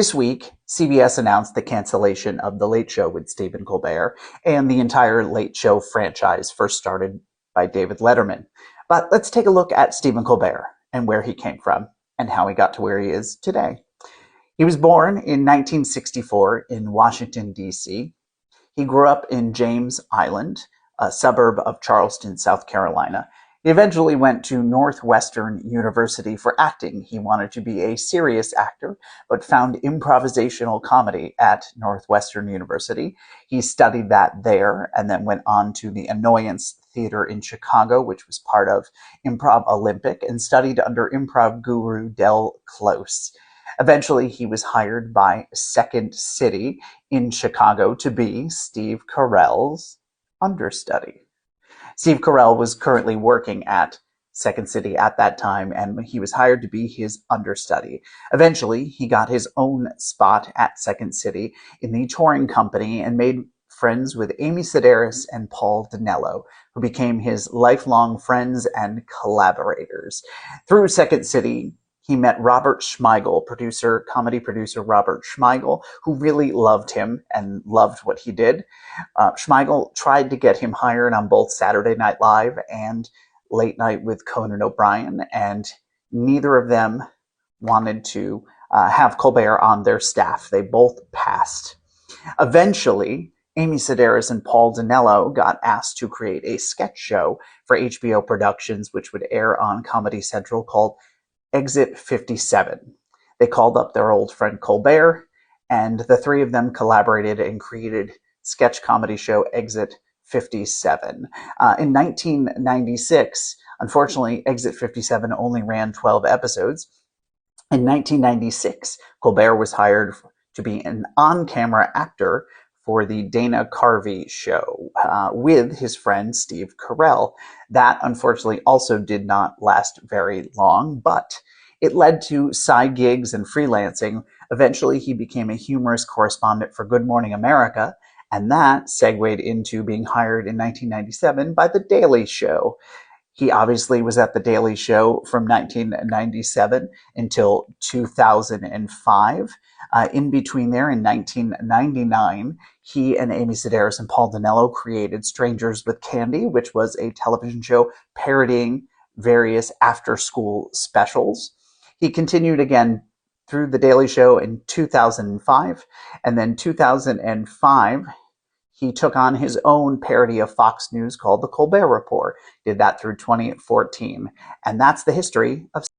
This week, CBS announced the cancellation of The Late Show with Stephen Colbert, and the entire Late Show franchise, first started by David Letterman. But let's take a look at Stephen Colbert and where he came from and how he got to where he is today. He was born in 1964 in Washington, D.C. He grew up in James Island, a suburb of Charleston, South Carolina. He eventually went to Northwestern University for acting. He wanted to be a serious actor, but found improvisational comedy at Northwestern University. He studied that there and then went on to the Annoyance Theater in Chicago, which was part of Improv Olympic, and studied under improv guru Del Close. Eventually, he was hired by Second City in Chicago to be Steve Carell's understudy. Steve Carell was currently working at Second City at that time, and he was hired to be his understudy. Eventually, he got his own spot at Second City in the touring company and made friends with Amy Sedaris and Paul Dinello, who became his lifelong friends and collaborators. Through Second City, he met Robert Smigel, comedy producer Robert Smigel, who really loved him and loved what he did. Smigel tried to get him hired on both Saturday Night Live and Late Night with Conan O'Brien, and neither of them wanted to have Colbert on their staff. They both passed. Eventually, Amy Sedaris and Paul Dinello got asked to create a sketch show for HBO Productions, which would air on Comedy Central, called Exit 57. They called up their old friend Colbert, and the three of them collaborated and created sketch comedy show Exit 57. In 1996, unfortunately, Exit 57 only ran 12 episodes. In 1996, Colbert was hired to be an on-camera actor for the Dana Carvey show with his friend Steve Carell. That, unfortunately, also did not last very long, but it led to side gigs and freelancing. Eventually, he became a humorous correspondent for Good Morning America, and that segued into being hired in 1997 by The Daily Show. He obviously was at The Daily Show from 1997 until 2005. In between there, in 1999, he and Amy Sedaris and Paul Dinello created Strangers with Candy, which was a television show parodying various after-school specials. He continued again through The Daily Show in 2005, and then 2005, he took on his own parody of Fox News called The Colbert Report. Did that through 2014. And that's the history of